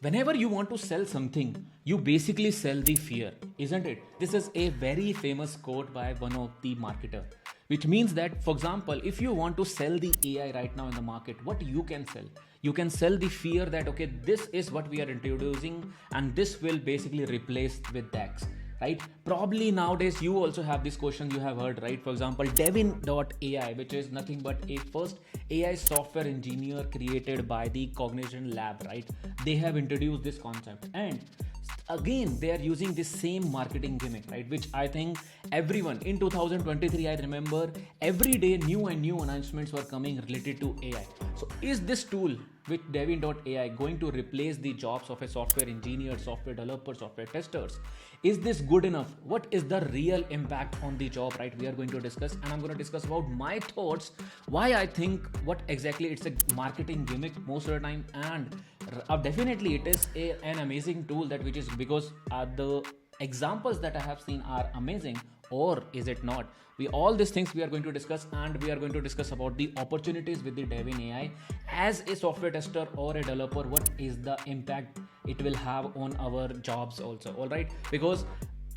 Whenever you want to sell something, you basically sell the fear, isn't it? This is a very famous quote by one of the marketer, which means that, for example, if you want to sell the AI right now in the market, what you can sell? You can sell the fear that, okay, this is what we are introducing and this will basically replace with DAX, right? Probably nowadays you also have this question you have heard, right? For example, Devin AI, which is nothing but a first AI software engineer created by the Cognition Lab, right? They have introduced this concept, and again they are using this same marketing gimmick, right? Which I think everyone in 2023, I remember every day new and new announcements were coming related to AI. So is this tool with Devin AI going to replace the jobs of a software engineer, software developer, software testers? Is this good enough? What is the real impact on the job, right? We are going to discuss, and I'm going to discuss about my thoughts, why I think what exactly it's a marketing gimmick most of the time, and definitely it is an amazing tool, that which is because the examples that I have seen are amazing, or is it not? We all these things we are going to discuss, and we are going to discuss about the opportunities with the Devin AI as a software tester or a developer. What is the impact it will have on our jobs also? All right, because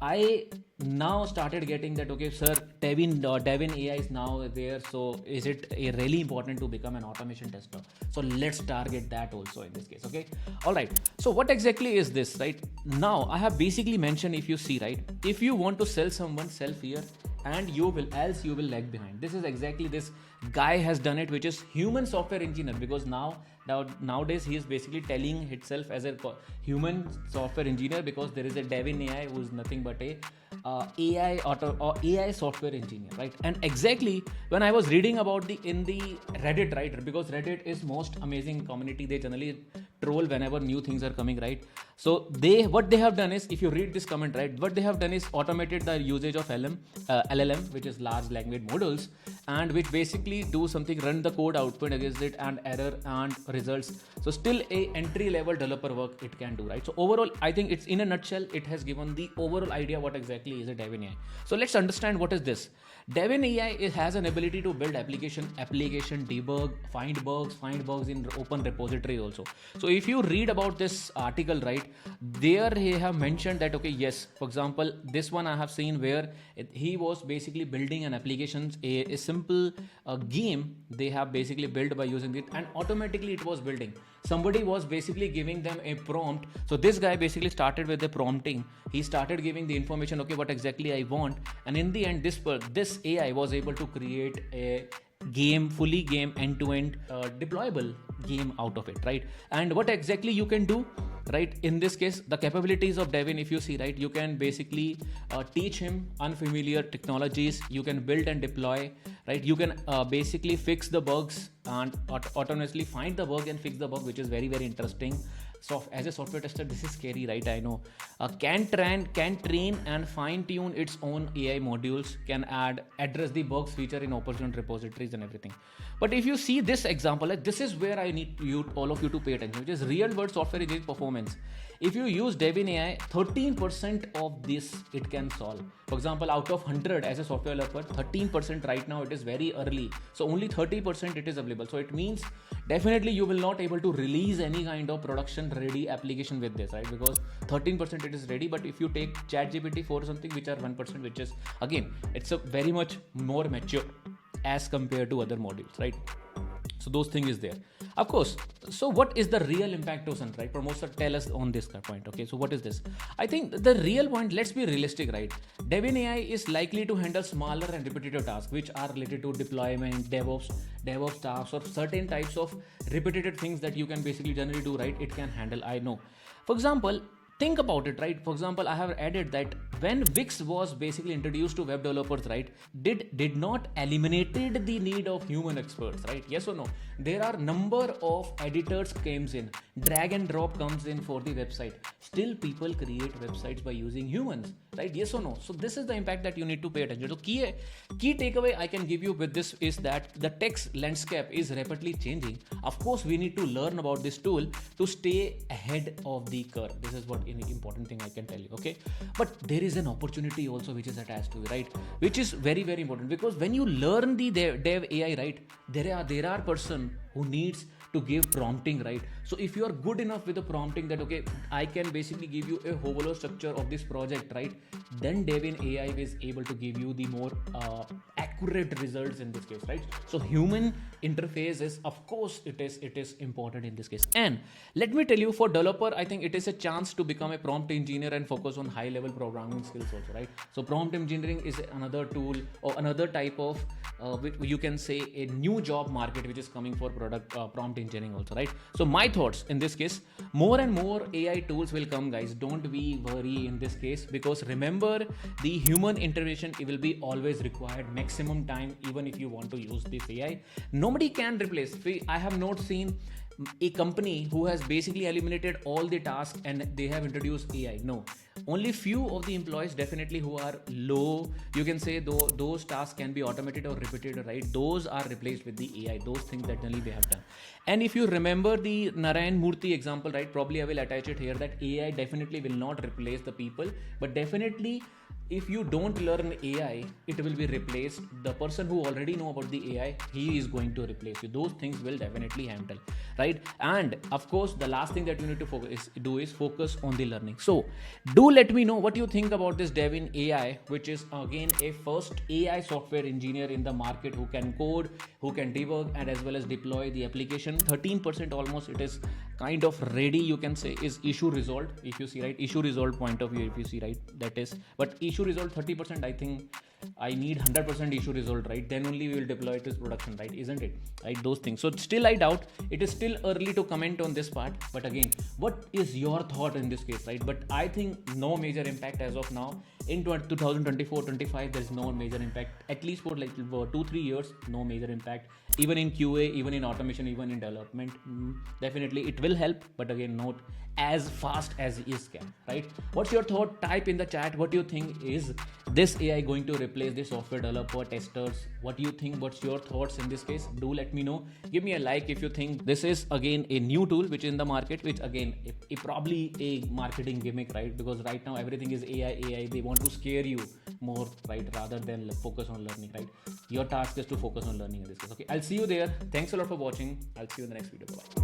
I now started getting that, okay, sir, Devin AI is now there. So is it really important to become an automation tester? So let's target that also in this case. Okay. All right. So what exactly is this, right? Now I have basically mentioned, if you see, right, if you want to sell someone, sell fear, and you will, else you will lag behind. This is exactly this guy has done it, which is human software engineer, because nowadays he is basically telling himself as a human software engineer, because there is a Devin AI who is nothing but a AI or AI software engineer, right? And exactly when I was reading about in the Reddit, right? Because Reddit is most amazing community. They generally troll whenever new things are coming, right? So what they have done is, if you read this comment, right, what they have done is automated the usage of LLM, which is large language models, and which basically do something, run the code output against it, and error and results. So still a entry level developer work it can do, right? So overall, I think it's, in a nutshell, it has given the overall idea what exactly is a Devin AI. So let's understand what is this. Devin AI has an ability to build application debug, find bugs in open repository also. So if you read about this article, right, there he have mentioned that, okay, yes, for example, this one I have seen where he was basically building an application, a simple game they have basically built by using it, and automatically it was building. Somebody was basically giving them a prompt. So this guy basically started with the prompting. He started giving the information, okay, what exactly I want, and in the end, this AI was able to create a fully game end-to-end deployable game out of it, right? And what exactly you can do, right, in this case, the capabilities of Devin, if you see, right, you can basically teach him unfamiliar technologies, you can build and deploy, right, you can basically fix the bugs and autonomously find the bug and fix the bug, which is very, very interesting. So as a software tester, this is scary, right? I know. Can train and fine tune its own AI modules, can address the bugs feature in open repositories and everything. But if you see this example, like, this is where I need all of you to pay attention, which is real world software engineering performance. If you use Devin AI, 13% of this it can solve. For example, out of 100 as a software developer, 13% right now, it is very early. So only 30% it is available. So it means definitely you will not able to release any kind of production ready application with this, right? Because 13% it is ready. But if you take ChatGPT for something, which are 1%, which is, again, it's a very much more mature as compared to other modules, right? So those thing is there, of course. So what is the real impact to Sun, right? Promoter, tell us on this point. Okay, so what is this? I think the real point, let's be realistic, right? Devin AI is likely to handle smaller and repetitive tasks, which are related to deployment, DevOps tasks, or certain types of repetitive things that you can basically generally do, right? It can handle, I know. For example, think about it, right? For example, I have added that when Wix was basically introduced to web developers, right, did not eliminated the need of human experts, right? Yes or no? There are number of editors comes in, drag and drop comes in for the website. Still people create websites by using humans, right? Yes or no? So this is the impact that you need to pay attention. So key takeaway I can give you with this is that the text landscape is rapidly changing. Of course, we need to learn about this tool to stay ahead of the curve. This is what an important thing I can tell you, okay? But there is an opportunity also which is attached to it, right? Which is very, very important, because when you learn the Dev AI, right, there are person who needs to give prompting, right? So if you are good enough with the prompting that okay, I can basically give you a hollow structure of this project, right, then Devin AI is able to give you the more accurate results in this case, right? So human interface is, of course, it is important in this case. And let me tell you, for developer, I think it is a chance to become a prompt engineer and focus on high level programming skills also, right? So prompt engineering is another tool or another type of you can say a new job market which is coming for product prompt engineering also, right? So my thoughts in this case, more and more AI tools will come, guys. Don't be worry in this case, because remember, the human intervention will be always required maximum time, even if you want to use this AI. Nobody can replace. I have not seen a company who has basically eliminated all the tasks and they have introduced AI. No, only few of the employees definitely who are low, you can say, though those tasks can be automated or repeated, right? Those are replaced with the AI. Those things that only they have done. And if you remember the Narayan Murthy example, right, probably I will attach it here, that AI definitely will not replace the people, but definitely if you don't learn AI, it will be replaced. The person who already know about the AI, he is going to replace you. Those things will definitely handle, right? And of course, the last thing that you need to do is focus on the learning. So do let me know what you think about this Devin AI, which is again a first AI software engineer in the market who can code, who can debug, and as well as deploy the application. 13% almost it is kind of ready, you can say, is issue resolved. If you see, right, issue resolved point of view, if you see, right, that is, but issue resolved 30%, I think I need 100% issue resolved, right? Then only we will deploy it to production, right? Isn't it? Right? Those things. So still I doubt. It is still early to comment on this part. But again, what is your thought in this case, right? But I think no major impact as of now. In 2024-25, there is no major impact. At least for like 2-3 years, no major impact. Even in QA, even in automation, even in development, definitely it will help. But again, not as fast as is can, right? What's your thought? Type in the chat. What do you think? Is this AI going to replace the software developer, testers? What do you think? What's your thoughts in this case? Do let me know. Give me a like if you think this is again a new tool which is in the market, which again probably a marketing gimmick, right? Because right now everything is AI. They want to scare you more, right, rather than focus on learning, right? Your task is to focus on learning in this case. Okay, I'll see you there. Thanks a lot for watching. I'll see you in the next video. Bye.